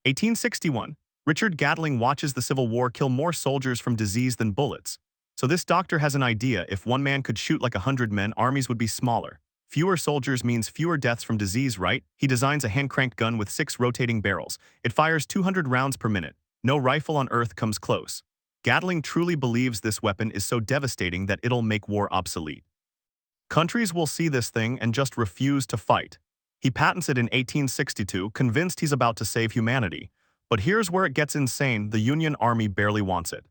1861. Richard Gatling watches the Civil War kill more soldiers from disease than bullets. So this doctor has an idea: if one man could shoot like 100 men, armies would be smaller. Fewer soldiers means fewer deaths from disease, right? He designs a hand-cranked gun with 6 rotating barrels. It fires 200 rounds per minute. No rifle on Earth comes close. Gatling truly believes this weapon is so devastating that it'll make war obsolete. Countries will see this thing and just refuse to fight. He patents it in 1862, convinced he's about to save humanity. But here's where it gets insane: the Union Army barely wants it.